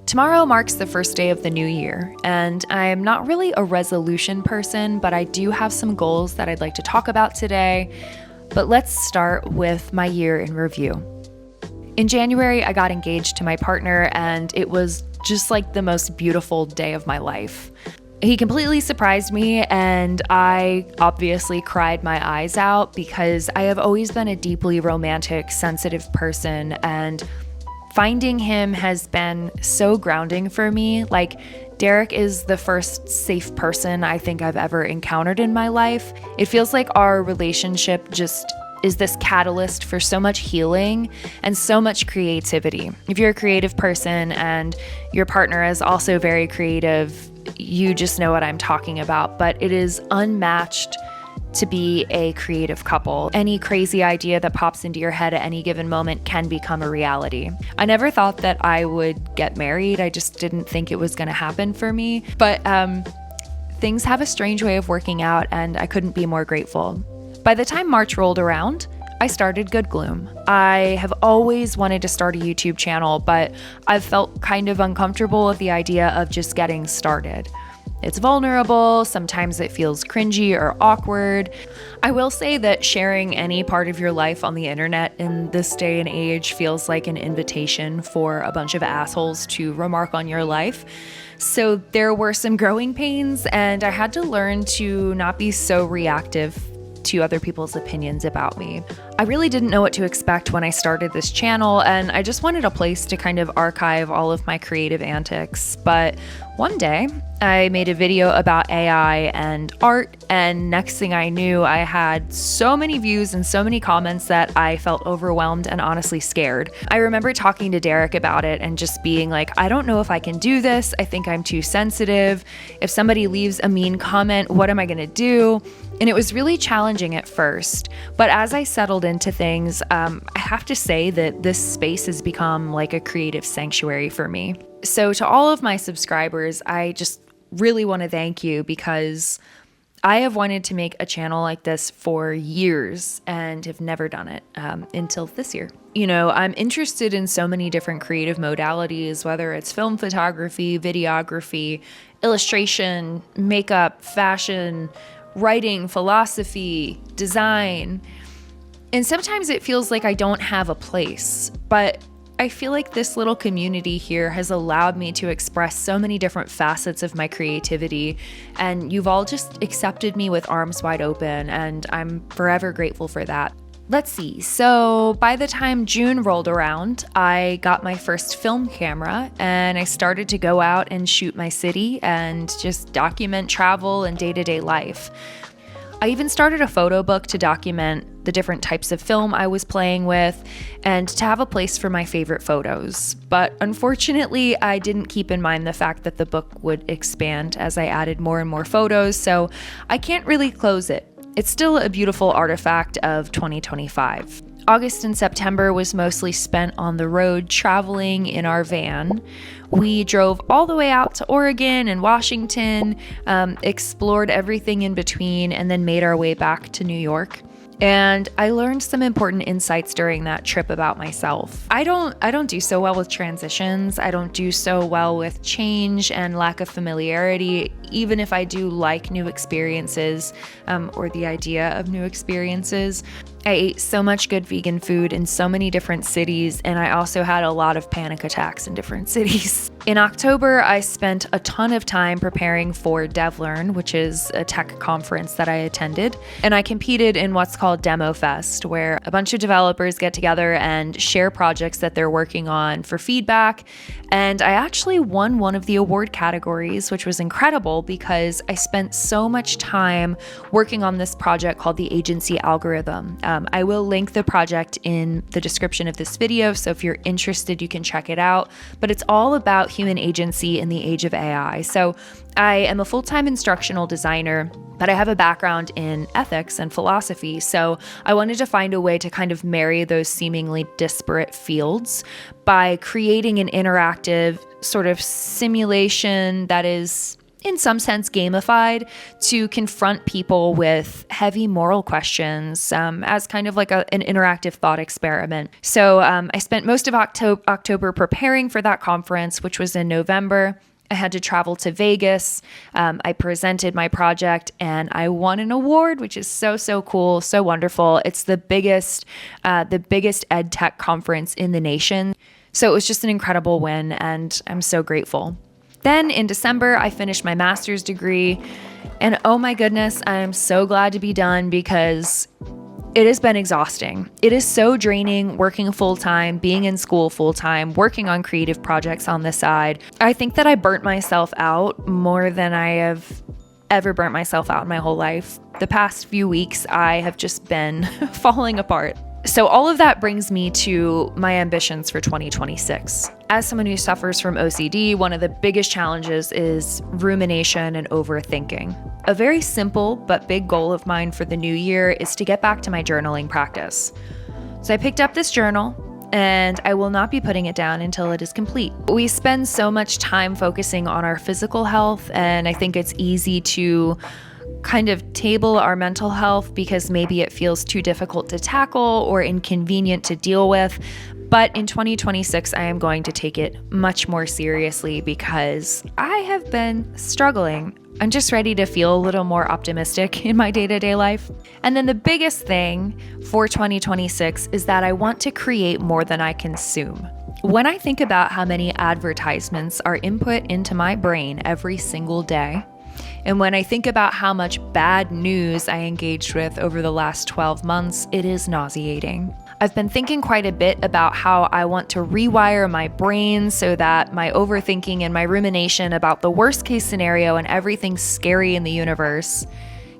Tomorrow marks the first day of the new year, and I'm not really a resolution person, but I do have some goals that I'd like to talk about today. But let's start with my year in review. In January, I got engaged to my partner, and it was just like the most beautiful day of my life. He completely surprised me, and I obviously cried my eyes out because I have always been a deeply romantic, sensitive person, and finding him has been so grounding for me. Like, Derek is the first safe person I think I've ever encountered in my life. It feels like our relationship just is this catalyst for so much healing and so much creativity. If you're a creative person and your partner is also very creative, you just know what I'm talking about. But it is unmatched to be a creative couple. Any crazy idea that pops into your head at any given moment can become a reality. I never thought that I would get married. I just didn't think it was going to happen for me. But things have a strange way of working out, and I couldn't be more grateful. By the time March rolled around, I started Good Gloom. I have always wanted to start a YouTube channel, but I've felt kind of uncomfortable with the idea of just getting started. It's vulnerable, sometimes it feels cringy or awkward. I will say that sharing any part of your life on the internet in this day and age feels like an invitation for a bunch of assholes to remark on your life. So there were some growing pains, and I had to learn to not be so reactive to other people's opinions about me. I really didn't know what to expect when I started this channel, and I just wanted a place to kind of archive all of my creative antics. But one day, I made a video about AI and art, and next thing I knew, I had so many views and so many comments that I felt overwhelmed and honestly scared. I remember talking to Derek about it and just being like, I don't know if I can do this. I think I'm too sensitive. If somebody leaves a mean comment, what am I gonna do? And it was really challenging at first. But as I settled into things, I have to say that this space has become like a creative sanctuary for me. So to all of my subscribers, I just really want to thank you, because I have wanted to make a channel like this for years and have never done it until this year. You know, I'm interested in so many different creative modalities, whether it's film photography, videography, illustration, makeup, fashion, writing, philosophy, design. And sometimes it feels like I don't have a place, but I feel like this little community here has allowed me to express so many different facets of my creativity, and you've all just accepted me with arms wide open, and I'm forever grateful for that. Let's see, so by the time June rolled around, I got my first film camera, and I started to go out and shoot my city and just document travel and day-to-day life. I even started a photo book to document the different types of film I was playing with and to have a place for my favorite photos. But unfortunately, I didn't keep in mind the fact that the book would expand as I added more and more photos, so I can't really close it. It's still a beautiful artifact of 2025. August and September was mostly spent on the road traveling in our van. We drove all the way out to Oregon and Washington, explored everything in between, and then made our way back to New York. And I learned some important insights during that trip about myself. I don't do so well with transitions. I don't do so well with change and lack of familiarity, even if I do like new experiences, or the idea of new experiences. I ate so much good vegan food in so many different cities, and I also had a lot of panic attacks in different cities. In October, I spent a ton of time preparing for DevLearn, which is a tech conference that I attended, and I competed in what's called Demo Fest, where a bunch of developers get together and share projects that they're working on for feedback. And I actually won one of the award categories, which was incredible because I spent so much time working on this project called the Agency Algorithm. I will link the project in the description of this video, so if you're interested, you can check it out. But it's all about human agency in the age of AI. So I am a full-time instructional designer, but I have a background in ethics and philosophy. So I wanted to find a way to kind of marry those seemingly disparate fields by creating an interactive sort of simulation that is in some sense, gamified to confront people with heavy moral questions as kind of like an interactive thought experiment. So I spent most of October preparing for that conference, which was in November. I had to travel to Vegas. I presented my project and I won an award, which is so, so cool, so wonderful. It's the biggest ed tech conference in the nation. So it was just an incredible win and I'm so grateful. Then in December, I finished my master's degree and oh my goodness, I'm so glad to be done because it has been exhausting. It is so draining working full-time, being in school full-time, working on creative projects on the side. I think that I burnt myself out more than I have ever burnt myself out in my whole life. The past few weeks, I have just been falling apart. So all of that brings me to my ambitions for 2026. As someone who suffers from OCD, one of the biggest challenges is rumination and overthinking. A very simple but big goal of mine for the new year is to get back to my journaling practice. So I picked up this journal and I will not be putting it down until it is complete. We spend so much time focusing on our physical health, and I think it's easy to kind of table our mental health because maybe it feels too difficult to tackle or inconvenient to deal with. But in 2026, I am going to take it much more seriously because I have been struggling. I'm just ready to feel a little more optimistic in my day-to-day life. And then the biggest thing for 2026 is that I want to create more than I consume. When I think about how many advertisements are input into my brain every single day, and when I think about how much bad news I engaged with over the last 12 months, it is nauseating. I've been thinking quite a bit about how I want to rewire my brain so that my overthinking and my rumination about the worst case scenario and everything scary in the universe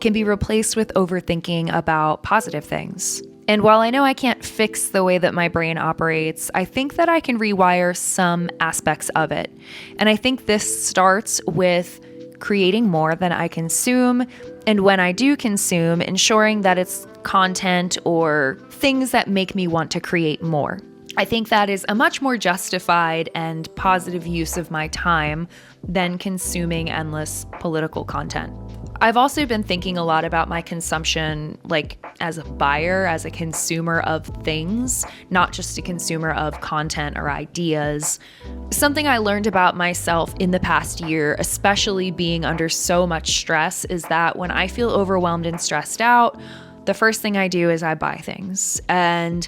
can be replaced with overthinking about positive things. And while I know I can't fix the way that my brain operates, I think that I can rewire some aspects of it. And I think this starts with creating more than I consume, and when I do consume, ensuring that it's content or things that make me want to create more. I think that is a much more justified and positive use of my time than consuming endless political content. I've also been thinking a lot about my consumption, like as a buyer, as a consumer of things, not just a consumer of content or ideas. Something I learned about myself in the past year, especially being under so much stress, is that when I feel overwhelmed and stressed out, the first thing I do is I buy things. And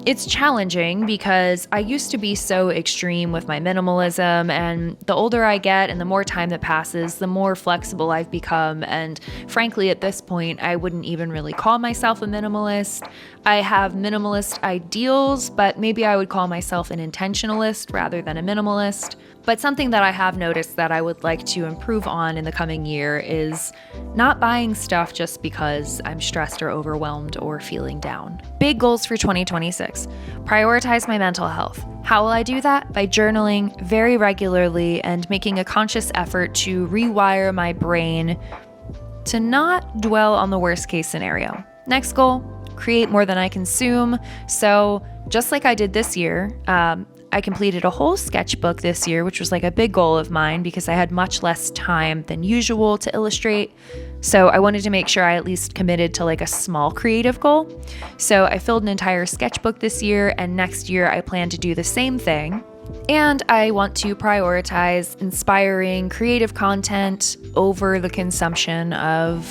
it's challenging because I used to be so extreme with my minimalism, and the older I get and the more time that passes, the more flexible I've become. And frankly, at this point, I wouldn't even really call myself a minimalist. I have minimalist ideals, but maybe I would call myself an intentionalist rather than a minimalist. But something that I have noticed that I would like to improve on in the coming year is not buying stuff just because I'm stressed or overwhelmed or feeling down. Big goals for 2026. Prioritize my mental health. How will I do that? By journaling very regularly and making a conscious effort to rewire my brain to not dwell on the worst case scenario. Next goal, create more than I consume. So just like I did this year, I completed a whole sketchbook this year, which was like a big goal of mine because I had much less time than usual to illustrate. So I wanted to make sure I at least committed to like a small creative goal. So I filled an entire sketchbook this year, and next year I plan to do the same thing. And I want to prioritize inspiring creative content over the consumption of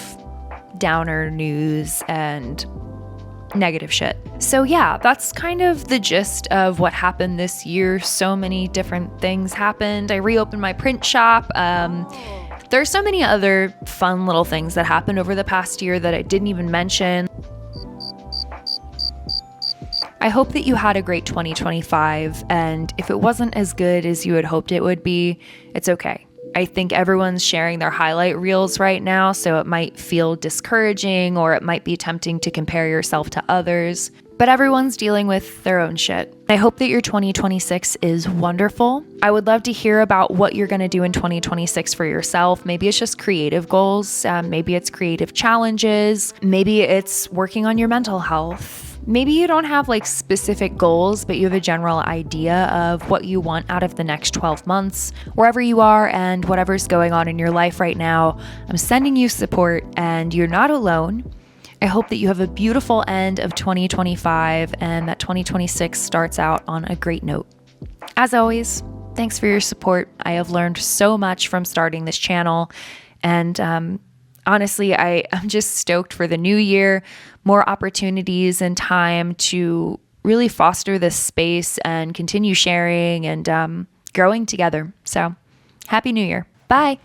downer news and negative shit. So yeah, that's kind of the gist of what happened this year. So many different things happened. I reopened my print shop. There's so many other fun little things that happened over the past year that I didn't even mention. I hope that you had a great 2025, and if it wasn't as good as you had hoped it would be, it's okay. I think everyone's sharing their highlight reels right now, so it might feel discouraging or it might be tempting to compare yourself to others, but everyone's dealing with their own shit. I hope that your 2026 is wonderful. I would love to hear about what you're going to do in 2026 for yourself. Maybe it's just creative goals. Maybe it's creative challenges. Maybe it's working on your mental health. Maybe you don't have like specific goals, but you have a general idea of what you want out of the next 12 months. Wherever you are and whatever's going on in your life right now, I'm sending you support and you're not alone. I hope that you have a beautiful end of 2025 and that 2026 starts out on a great note. As always, thanks for your support. I have learned so much from starting this channel, and honestly, I'm just stoked for the new year, more opportunities and time to really foster this space and continue sharing and growing together. So, Happy New Year. Bye.